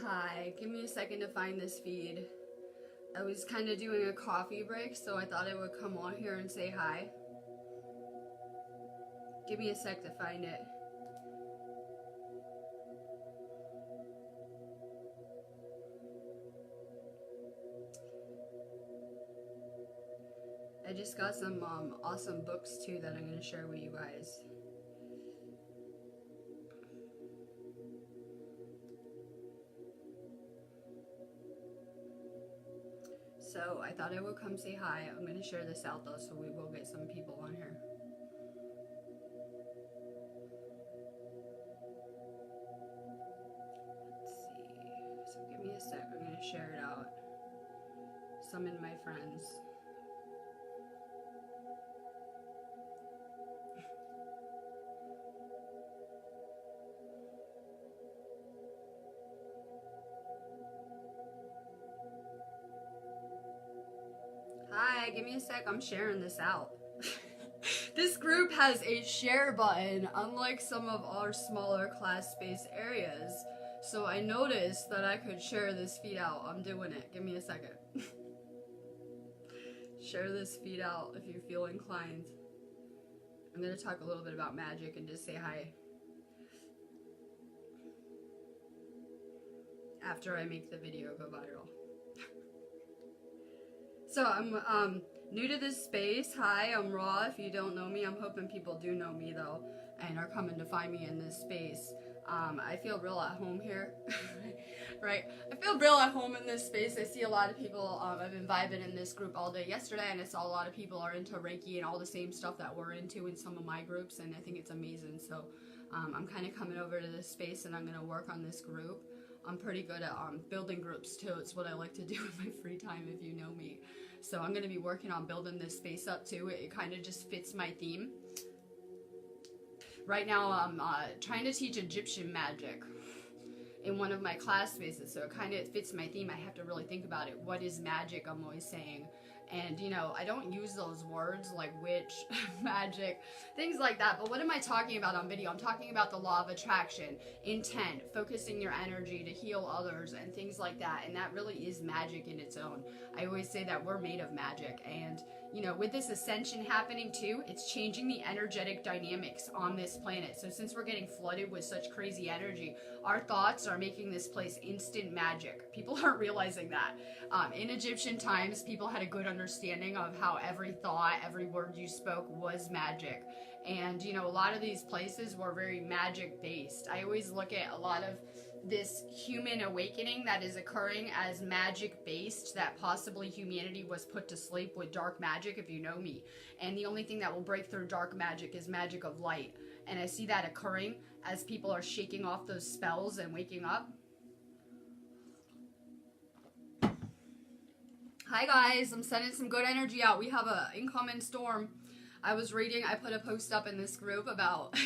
Hi, give me a second to find this feed. I was kind of doing a coffee break, so I thought I would come on here and say hi. Give me a sec to find it. I just got some awesome books too that I'm going to share with you guys. So I thought I would come say hi. I'm going to share this out though, so we will get some people on here. Let's see. So give me a sec. I'm going to share it out. Summon my friends. Hi, give me a sec. I'm sharing this out. This group has a share button, unlike some of our smaller class-based areas. So I noticed that I could share this feed out. I'm doing it. Give me a second. Share this feed out if you feel inclined. I'm going to talk a little bit about magic and just say hi. After I make the video go viral. So I'm new to this space. Hi, I'm Raw. If you don't know me, I'm hoping people do know me though and are coming to find me in this space. I feel real at home here, right? I feel real at home in this space. I see a lot of people. I've been vibing in this group all day yesterday, and I saw a lot of people are into Reiki and all the same stuff that we're into in some of my groups, and I think it's amazing. So I'm kind of coming over to this space, and I'm going to work on this group. I'm pretty good at building groups too. It's what I like to do in my free time, if you know me. So I'm going to be working on building this space up too. It kind of just fits my theme. Right now I'm trying to teach Egyptian magic in one of my class spaces, so it kind of fits my theme. I have to really think about it. What is magic? I'm always saying. And, you know, I don't use those words like witch, magic, things like that. But what am I talking about on video? I'm talking about the law of attraction, intent, focusing your energy to heal others and things like that. And that really is magic in its own. I always say that we're made of magic. And, you know, with this ascension happening too, it's changing the energetic dynamics on this planet. So since we're getting flooded with such crazy energy, our thoughts are making this place instant magic. People aren't realizing that. In Egyptian times, people had a good understanding of how every thought, every word you spoke was magic. And, you know, a lot of these places were very magic based. I always look at a lot of this human awakening that is occurring as magic based, that possibly humanity was put to sleep with dark magic, if you know me. And the only thing that will break through dark magic is magic of light. And I see that occurring as people are shaking off those spells and waking up. Hi guys, I'm sending some good energy out. We have an incoming storm. I was reading, I put a post up in this group about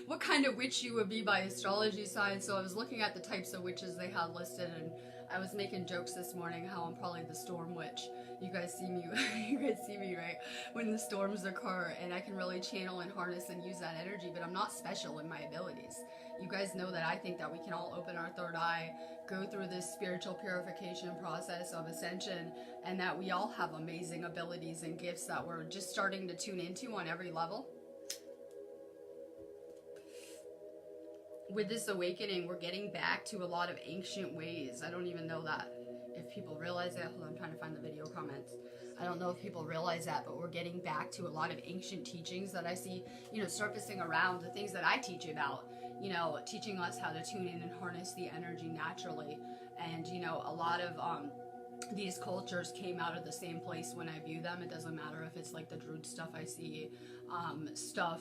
what kind of witch you would be by astrology sign. So I was looking at the types of witches they had listed, and I was making jokes this morning how I'm probably the storm witch. You guys see me, you guys see me, right? When the storms occur, and I can really channel and harness and use that energy, but I'm not special in my abilities. You guys know that I think that we can all open our third eye, go through this spiritual purification process of ascension, and that we all have amazing abilities and gifts that we're just starting to tune into on every level. With this awakening, we're getting back to a lot of ancient ways. I don't even know that if people realize that. Hold on, I'm trying to find the video comments. I don't know if people realize that, but we're getting back to a lot of ancient teachings that I see, you know, surfacing around, the things that I teach about, you know, teaching us how to tune in and harness the energy naturally. And, you know, a lot of these cultures came out of the same place when I view them. It doesn't matter if it's like the Druid stuff I see, stuff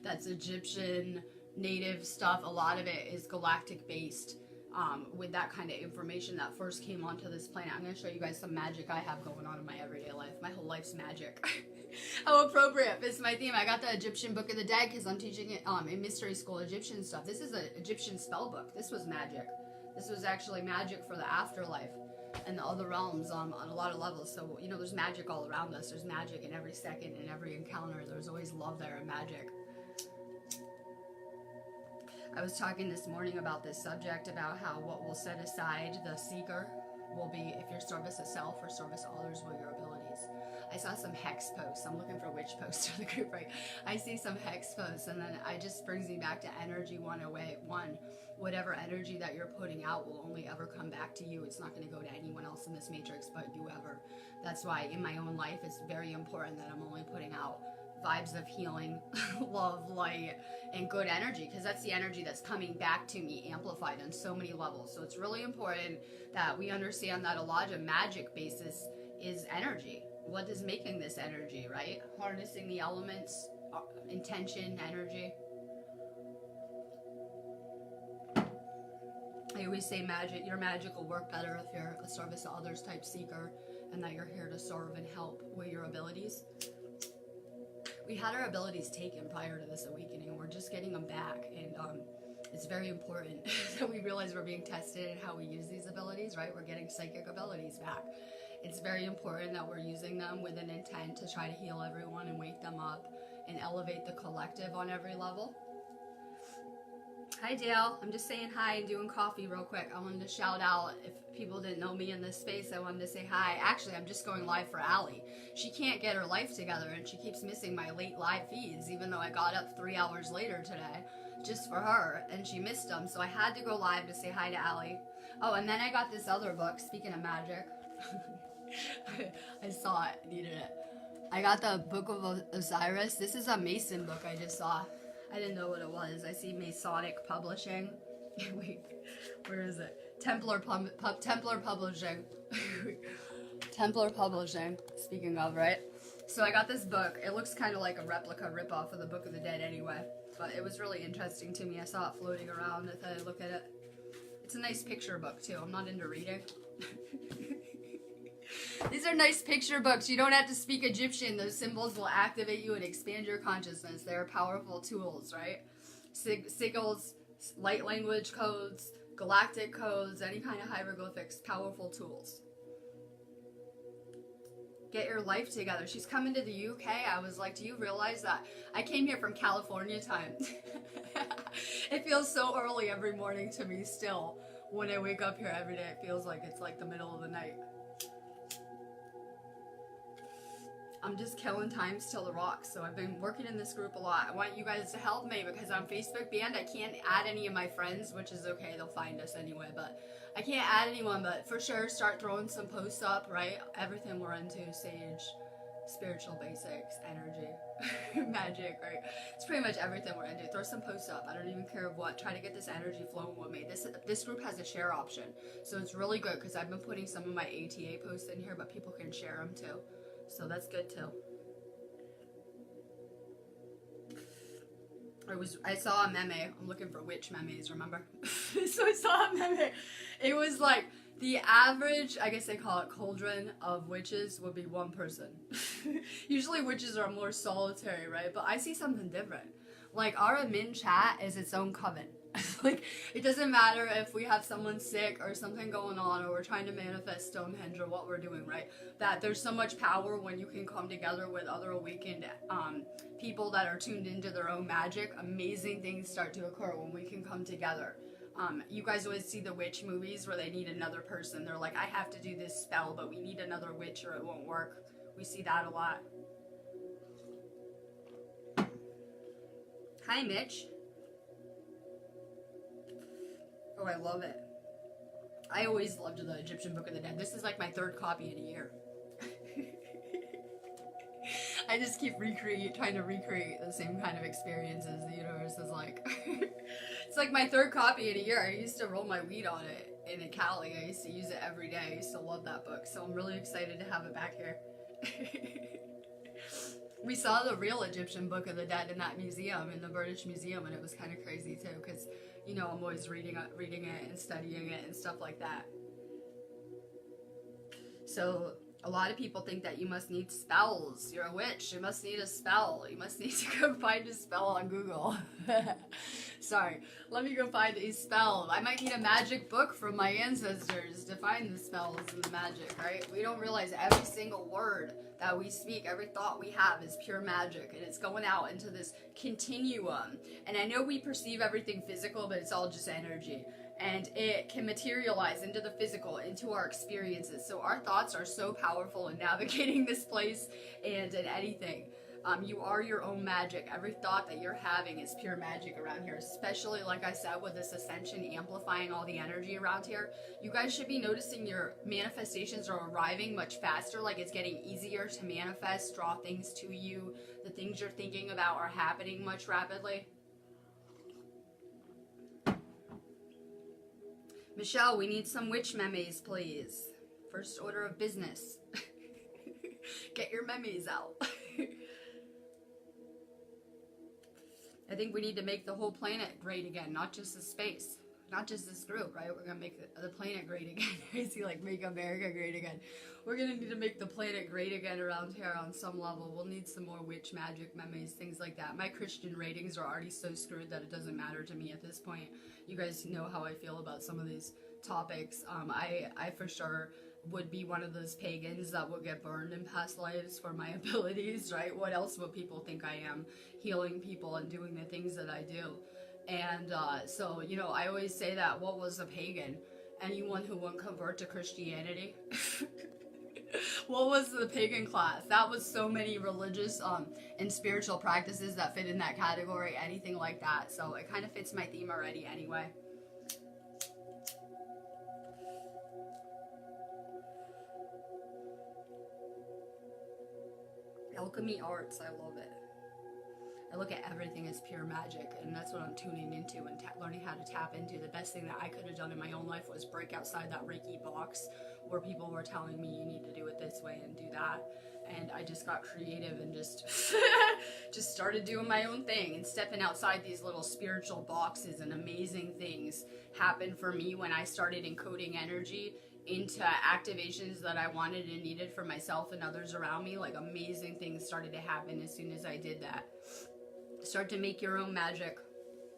that's Egyptian, native stuff. A lot of it is galactic based. With that kind of information that first came onto this planet. I'm going to show you guys some magic I have going on in my everyday life. My whole life's magic. How appropriate fits my theme. I got the Egyptian Book of the Dead because I'm teaching it in mystery school Egyptian stuff. This is an Egyptian spell book. This was magic. This was actually magic for the afterlife and the other realms on a lot of levels. So, you know, there's magic all around us. There's magic in every second, in every encounter. There's always love there and magic. I was talking this morning about this subject, about how what will set aside the seeker will be if your service of self or service to others will your abilities. I saw some hex posts. I'm looking for witch posts for the group, right? I see some hex posts, and then it just brings me back to energy 101. Whatever energy that you're putting out will only ever come back to you. It's not going to go to anyone else in this matrix but you ever. That's why in my own life, it's very important that I'm only putting out vibes of healing, love, light, and good energy, because that's the energy that's coming back to me amplified on so many levels. So it's really important that we understand that a lot of magic basis is energy. What is making this energy, right? Harnessing the elements, intention, energy. I always say your magic will work better if you're a service to others type seeker, and that you're here to serve and help with your abilities. We had our abilities taken prior to this awakening. We're just getting them back, and it's very important that we realize we're being tested in how we use these abilities, right? We're getting psychic abilities back. It's very important that we're using them with an intent to try to heal everyone and wake them up and elevate the collective on every level. Hi Dale, I'm just saying hi and doing coffee real quick. I wanted to shout out, if people didn't know me in this space, I wanted to say hi. Actually, I'm just going live for Allie. She can't get her life together and she keeps missing my late live feeds, even though I got up 3 hours later today just for her, and she missed them, so I had to go live to say hi to Allie. Oh, and then I got this other book, speaking of magic. I saw it, needed it. I got the Book of Osiris. This is a Mason book I just saw. I didn't know what it was. I see Masonic Publishing. Wait, where is it? Templar Publishing. Templar Publishing, speaking of, right? So I got this book. It looks kind of like a replica ripoff of the Book of the Dead anyway. But it was really interesting to me. I saw it floating around. I thought I'd look at it. It's a nice picture book, too. I'm not into reading. These are nice picture books. You don't have to speak Egyptian. Those symbols will activate you and expand your consciousness. They're powerful tools, right? Sigils, light language codes, galactic codes, any kind of hieroglyphics, powerful tools. Get your life together. She's coming to the UK. I was like, do you realize that? I came here from California time. It feels so early every morning to me still. When I wake up here every day, it feels like it's like the middle of the night. I'm just killing times till the rocks, so I've been working in this group a lot. I want you guys to help me because I'm Facebook banned. I can't add any of my friends, which is okay, they'll find us anyway, but I can't add anyone, but for sure start throwing some posts up, right? Everything we're into, sage, spiritual basics, energy, magic, right? It's pretty much everything we're into. Throw some posts up. I don't even care what. Try to get this energy flowing with me. This group has a share option, so it's really good because I've been putting some of my ATA posts in here, but people can share them too. So that's good too. I saw a meme. I'm looking for witch memes, remember? So I saw a meme. It was like the average, I guess they call it cauldron of witches would be one person. Usually witches are more solitary, right? But I see something different. Like our admin chat is its own coven. Like it doesn't matter if we have someone sick or something going on or we're trying to manifest Stonehenge or what we're doing, right? That there's so much power when you can come together with other awakened people that are tuned into their own magic. Amazing things start to occur when we can come together. You guys always see the witch movies where they need another person. They're like, I have to do this spell, but we need another witch or it won't work. We see that a lot. Hi, Mitch. Oh, I love it. I always loved the Egyptian Book of the Dead. This is like my 3rd copy in a year. I just keep trying to recreate the same kind of experiences the universe is like. It's like my 3rd copy in a year. I used to roll my weed on it in Cali. I used to use it every day. I used to love that book. So I'm really excited to have it back here. We saw the real Egyptian Book of the Dead in that museum, in the British Museum, and it was kind of crazy too, because, you know, I'm always reading it and studying it and stuff like that. So A lot of people think that you must need spells. You're a witch. You must need a spell. You must need to go find a spell on Google. Sorry. Let me go find a spell. I might need a magic book from my ancestors to find the spells and the magic, right? We don't realize every single word that we speak, every thought we have is pure magic, and it's going out into this continuum. And I know we perceive everything physical, but it's all just energy. And it can materialize into the physical, into our experiences. So our thoughts are so powerful in navigating this place and in anything. You are your own magic. Every thought that you're having is pure magic around here, especially, like I said, with this ascension amplifying all the energy around here. You guys should be noticing your manifestations are arriving much faster, like it's getting easier to manifest, draw things to you. The things you're thinking about are happening much rapidly. Michelle, we need some witch memes, please. First order of business. Get your memes out. I think we need to make the whole planet great again, not just the space. Not just this group, right? We're gonna make the planet great again. I see, like, make America great again. We're gonna need to make the planet great again around here on some level. We'll need some more witch magic memes, things like that. My Christian ratings are already so screwed that it doesn't matter to me at this point. You guys know how I feel about some of these topics. I for sure would be one of those pagans that will get burned in past lives for my abilities, right? What else would people think I am? Healing people and doing the things that I do. And so, you know, I always say that, what was a pagan? Anyone who wouldn't convert to Christianity. What was the pagan class? That was so many religious and spiritual practices that fit in that category, anything like that. So it kind of fits my theme already anyway. Alchemy arts, I love it. I look at everything as pure magic, and that's what I'm tuning into and learning how to tap into. The best thing that I could have done in my own life was break outside that Reiki box where people were telling me you need to do it this way and do that. And I just got creative and just just started doing my own thing and stepping outside these little spiritual boxes, and amazing things happened for me when I started encoding energy into activations that I wanted and needed for myself and others around me. Like, amazing things started to happen as soon as I did that. Start to make your own magic.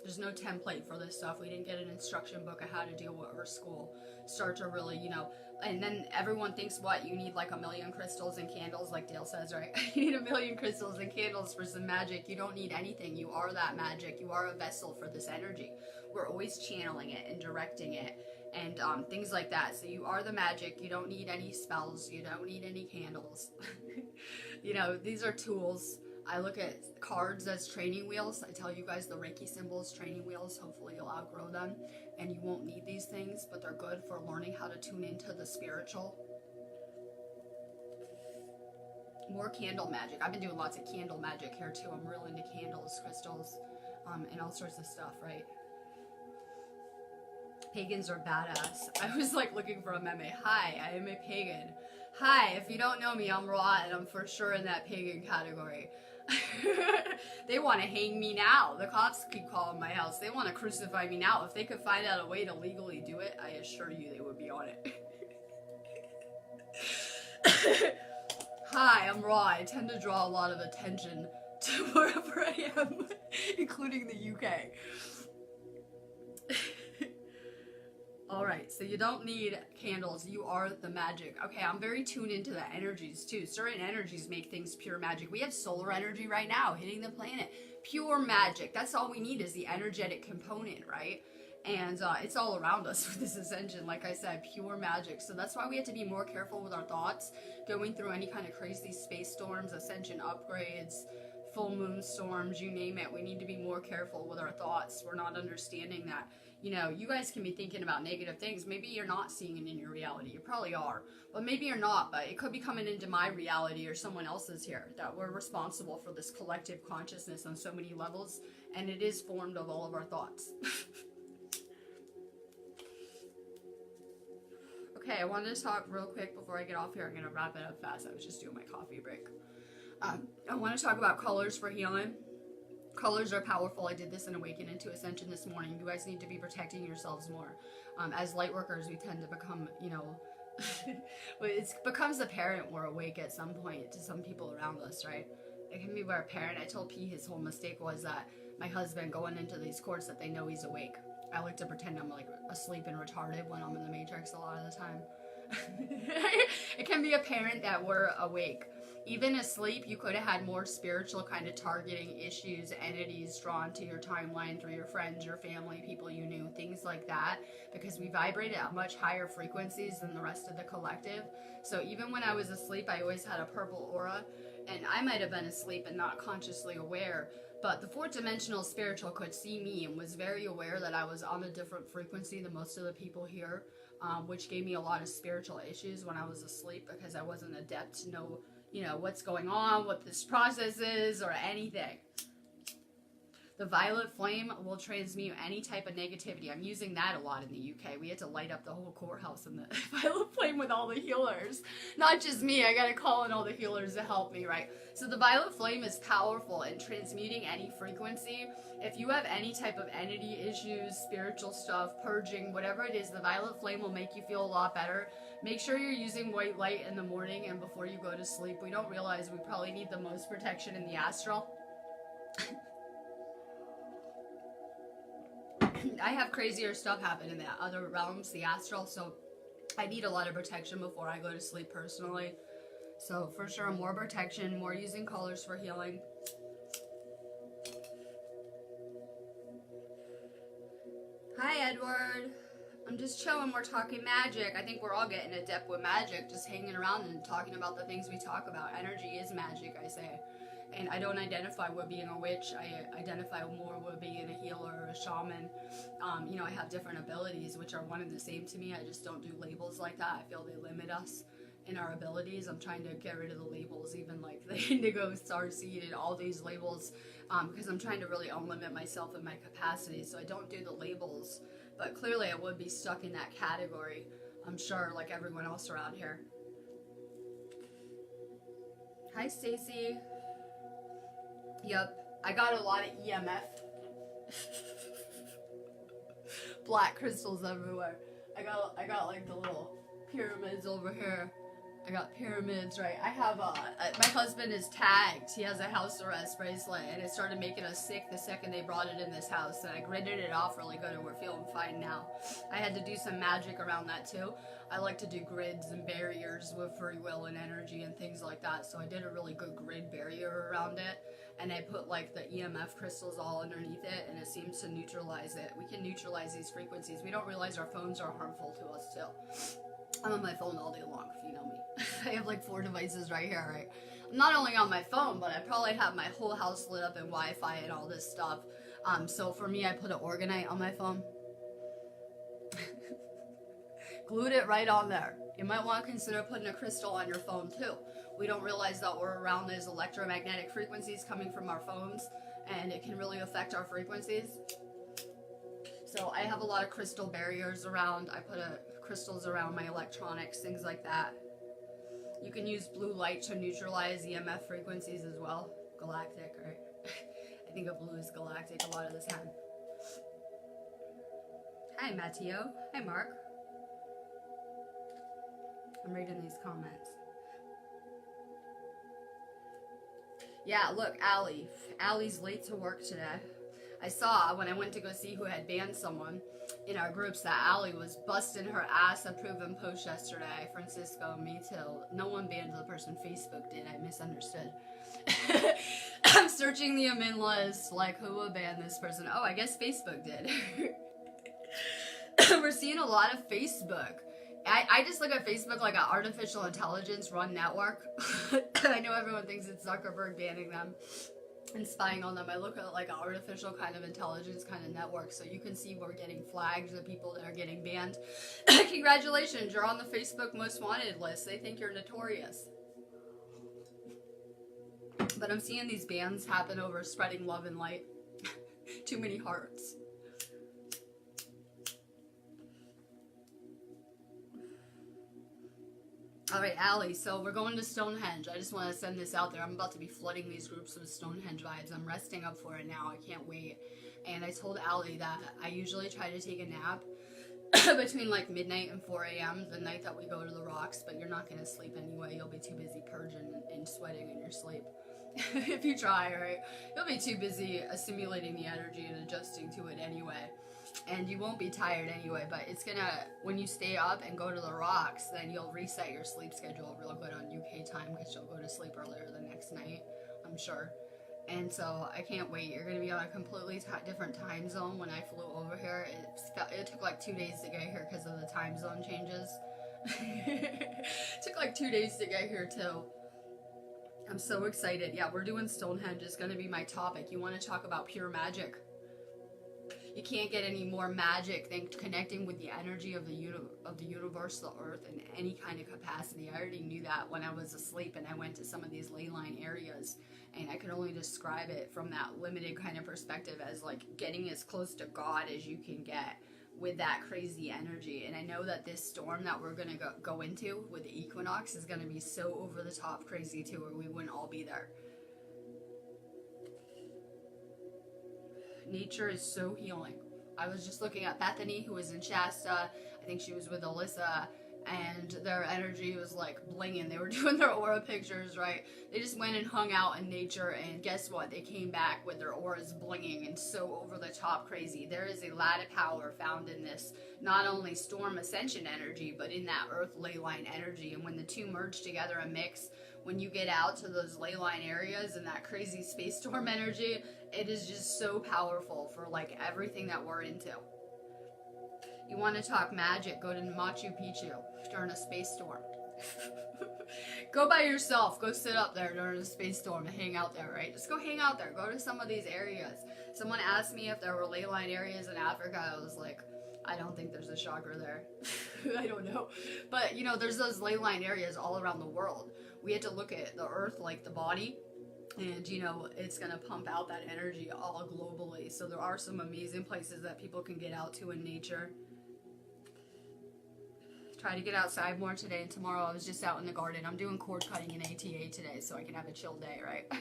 There's no template for this stuff. We didn't get an instruction book of how to deal with our school. Start to really, you know, and then everyone thinks, what, you need like 1,000,000 crystals and candles, like Dale says, right? You need 1,000,000 crystals and candles for some magic. You don't need anything. You are that magic. You are a vessel for this energy. We're always channeling it and directing it and things like that. So you are the magic. You don't need any spells. You don't need any candles. You know, these are tools. I look at cards as training wheels. I tell you guys the Reiki symbols, training wheels. Hopefully you'll outgrow them and you won't need these things, but they're good for learning how to tune into the spiritual. More candle magic. I've been doing lots of candle magic here too. I'm real into candles, crystals, and all sorts of stuff, right? Pagans are badass. I was like looking for a meme. Hi, I am a pagan. Hi, if you don't know me, I'm Ra, and I'm for sure in that pagan category. They want to hang me now. The cops keep calling my house. They want to crucify me now. If they could find out a way to legally do it, I assure you they would be on it. Hi, I'm Ra. I tend to draw a lot of attention to wherever I am, including the UK. Alright, so you don't need candles. You are the magic. Okay, I'm very tuned into the energies too. Certain energies make things pure magic. We have solar energy right now hitting the planet. Pure magic. That's all we need is the energetic component, right? And it's all around us with this ascension. Like I said, pure magic. So that's why we have to be more careful with our thoughts. Going through any kind of crazy space storms, ascension upgrades, full moon storms, you name it. We need to be more careful with our thoughts. We're not understanding that. You know, you guys can be thinking about negative things. Maybe you're not seeing it in your reality. You probably are. But maybe you're not. But it could be coming into my reality or someone else's here. That we're responsible for this collective consciousness on so many levels. And it is formed of all of our thoughts. Okay, I wanted to talk real quick before I get off here. I'm going to wrap it up fast. I was just doing my coffee break. I want to talk about colors for healing. Colors are powerful. I did this in Awaken into Ascension this morning. You guys need to be protecting yourselves more. As light workers, we tend to become, you know, But it becomes apparent we're awake at some point to some people around us, right? It can be we're apparent. I told P his whole mistake was that my husband going into these courts that they know he's awake. I like to pretend I'm like asleep and retarded when I'm in the Matrix a lot of the time. It can be apparent that we're awake. Even asleep, you could have had more spiritual kind of targeting issues, entities drawn to your timeline through your friends, your family, people you knew, things like that, because we vibrate at much higher frequencies than the rest of the collective. So even when I was asleep, I always had a purple aura, and I might have been asleep and not consciously aware, but the fourth dimensional spiritual could see me and was very aware that I was on a different frequency than most of the people here, which gave me a lot of spiritual issues when I was asleep because I wasn't adept to know, you know, what's going on, what this process is, or anything. The violet flame will transmute any type of negativity. I'm using that a lot in the UK. We had to light up the whole courthouse in the violet flame with all the healers. Not just me, I gotta call in all the healers to help me, right? So the violet flame is powerful in transmuting any frequency. If you have any type of entity issues, spiritual stuff, purging, whatever it is, the violet flame will make you feel a lot better. Make sure you're using white light in the morning and before you go to sleep. We don't realize we probably need the most protection in the astral. I have crazier stuff happen in the other realms, the astral, so I need a lot of protection before I go to sleep personally. So for sure, more protection, more using colors for healing. Hi, Edward. I'm just chilling. We're talking magic. I think we're all getting adept with magic, just hanging around and talking about the things we talk about. Energy is magic, I say. And I don't identify with being a witch. I identify more with being a healer or a shaman. You know, I have different abilities, which are one and the same to me. I just don't do labels like that. I feel they limit us in our abilities. I'm trying to get rid of the labels, even like the indigo starseed and all these labels, because I'm trying to really unlimit myself and my capacity. So I don't do the labels, but clearly I would be stuck in that category, I'm sure, like everyone else around here. Hi, Stacy. Yep, I got a lot of EMF. Black crystals everywhere. I got like the little pyramids over here. I got pyramids, right? I have my husband is tagged. He has a house arrest bracelet, and it started making us sick the second they brought it in this house. And I gridded it off really good, and we're feeling fine now. I had to do some magic around that too. I like to do grids and barriers with free will and energy and things like that. So I did a really good grid barrier around it. And I put like the EMF crystals all underneath it, and it seems to neutralize it. We can neutralize these frequencies. We don't realize our phones are harmful to us too. I'm on my phone all day long, if you know me. I have like 4 devices right here, right? I'm not only on my phone, but I probably have my whole house lit up in Wi-Fi and all this stuff. So for me, I put an Orgonite on my phone. Glued it right on there. You might want to consider putting a crystal on your phone too. We don't realize that we're around these electromagnetic frequencies coming from our phones, and it can really affect our frequencies. So I have a lot of crystal barriers around. I put crystals around my electronics, things like that. You can use blue light to neutralize EMF frequencies as well. Galactic, right? I think of blue as galactic a lot of the time. Hi, Matteo. Hi, Mark. I'm reading these comments. Yeah, look, Allie. Allie's late to work today. I saw when I went to go see who had banned someone in our groups that Allie was busting her ass approving posts yesterday. Francisco, me too. No one banned the person, Facebook did. I misunderstood. I'm searching the admin list, like who would ban this person? Oh, I guess Facebook did. We're seeing a lot of Facebook. I just look at Facebook like an artificial intelligence run network. I know everyone thinks it's Zuckerberg banning them and spying on them. I look at it like an artificial kind of intelligence kind of network. So you can see we're getting flagged, the people that are getting banned. Congratulations, you're on the Facebook most wanted list. They think you're notorious. But I'm seeing these bans happen over spreading love and light. Too many hearts. Alright, Allie, so we're going to Stonehenge. I just want to send this out there. I'm about to be flooding these groups with Stonehenge vibes. I'm resting up for it now. I can't wait. And I told Allie that I usually try to take a nap between like midnight and 4 a.m. the night that we go to the rocks, but you're not going to sleep anyway. You'll be too busy purging and sweating in your sleep. If you try, right? You'll be too busy assimilating the energy and adjusting to it anyway. And you won't be tired anyway, but it's gonna, when you stay up and go to the rocks, then you'll reset your sleep schedule real good on UK time, because you'll go to sleep earlier the next night, I'm sure. And so I can't wait. You're going to be on a completely different time zone. When I flew over here, it took like 2 days to get here because of the time zone changes. It took like 2 days to get here too. I'm so excited. Yeah, we're doing Stonehenge. It's going to be my topic. You want to talk about pure magic? You can't get any more magic than connecting with the energy of the universe, the earth, in any kind of capacity. I already knew that when I was asleep and I went to some of these ley line areas, and I could only describe it from that limited kind of perspective as like getting as close to God as you can get with that crazy energy. And I know that this storm that we're going to go into with the equinox is going to be so over the top crazy too, or we wouldn't all be there. Nature is so healing. I was just looking at Bethany, who was in Shasta. I think she was with Alyssa, and their energy was like blinging. They were doing their aura pictures, right? They just went and hung out in nature, and guess what? They came back with their auras blinging and so over the top crazy. There is a lot of power found in this, not only storm ascension energy, but in that earth ley line energy. And when the two merge together and mix, when you get out to those ley line areas and that crazy space storm energy, it is just so powerful for like everything that we're into. You want to talk magic, go to Machu Picchu during a space storm. Go by yourself, go sit up there during a space storm and hang out there, right? Just go hang out there, go to some of these areas. Someone asked me if there were ley line areas in Africa. I was like, I don't think there's a chakra there. I don't know. But, you know, there's those ley line areas all around the world. We had to look at the earth like the body, and, you know, it's going to pump out that energy all globally. So there are some amazing places that people can get out to in nature. Try to get outside more today and tomorrow. I was just out in the garden. I'm doing cord cutting in ATA today so I can have a chill day, right?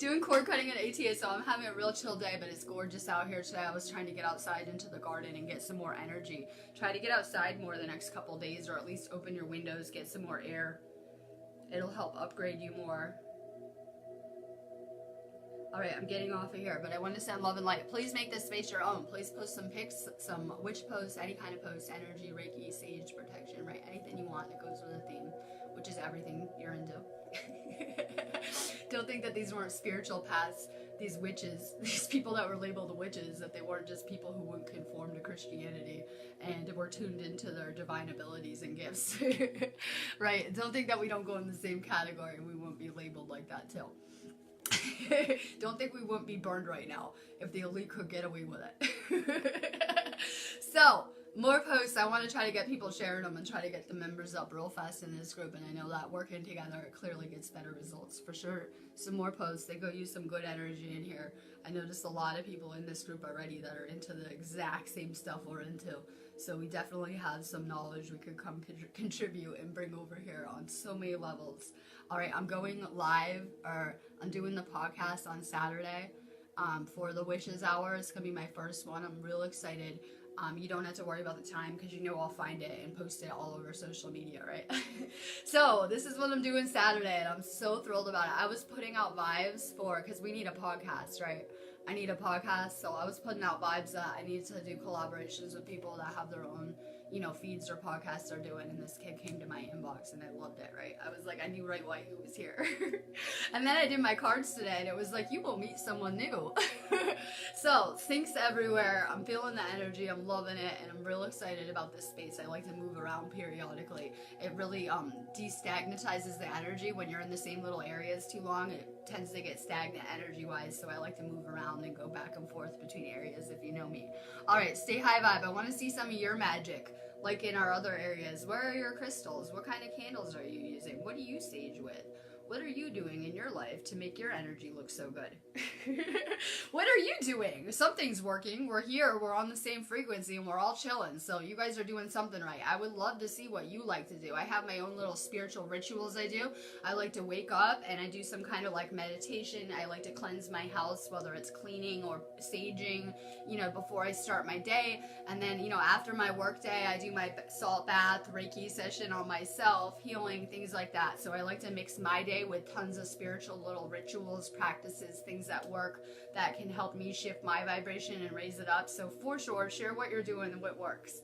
Doing cord cutting in ATA, so I'm having a real chill day, but it's gorgeous out here today. I was trying to get outside into the garden and get some more energy. Try to get outside more the next couple days, or at least open your windows, get some more air. It'll help upgrade you more. Alright, I'm getting off of here, but I want to send love and light. Please make this space your own. Please post some pics, some witch posts, any kind of post, energy, Reiki, sage, protection, right? Anything you want that goes with the theme, which is everything you're into. Don't think that these weren't spiritual paths, these witches, these people that were labeled witches, that they weren't just people who wouldn't conform to Christianity and were tuned into their divine abilities and gifts. Right? Don't think that we don't go in the same category and we won't be labeled like that too. Don't think we wouldn't be burned right now if the elite could get away with it. So, more posts. I want to try to get people sharing them and try to get the members up real fast in this group, and I know that working together it clearly gets better results for sure. Some more posts. They go use some good energy in here. I noticed a lot of people in this group already that are into the exact same stuff we're into, so we definitely have some knowledge we could come contribute and bring over here on so many levels. Alright, I'm going live, or I'm doing the podcast on Saturday for the Wishes Hour. It's going to be my first one. I'm real excited. You don't have to worry about the time because you know I'll find it and post it all over social media, right? So this is what I'm doing Saturday, and I'm so thrilled about it. I was putting out vibes because we need a podcast, right? I need a podcast, so I was putting out vibes that I need to do collaborations with people that have their own, you know, feeds or podcasts they're doing, and this kid came to my inbox and I loved it, right? I was like, I knew right away who was here. And then I did my cards today and it was like, you will meet someone new. So, syncs everywhere. I'm feeling the energy, I'm loving it, and I'm real excited about this space. I like to move around periodically. It really destagnatizes the energy. When you're in the same little areas too long, it tends to get stagnant energy-wise, so I like to move around and go back and forth between areas, if you know me. Alright, stay high vibe. I want to see some of your magic, like in our other areas. Where are your crystals? What kind of candles are you using? What do you sage with? What are you doing in your life to make your energy look so good? What are you doing? Something's working. We're here. We're on the same frequency and we're all chilling. So you guys are doing something right. I would love to see what you like to do. I have my own little spiritual rituals I do. I like to wake up and I do some kind of like meditation. I like to cleanse my house, whether it's cleaning or saging, you know, before I start my day. And then, you know, after my work day, I do my salt bath, Reiki session on myself, healing, things like that. So I like to mix my day with tons of spiritual little rituals, practices, things that work that can help me shift my vibration and raise it up. So for sure, share what you're doing and what works.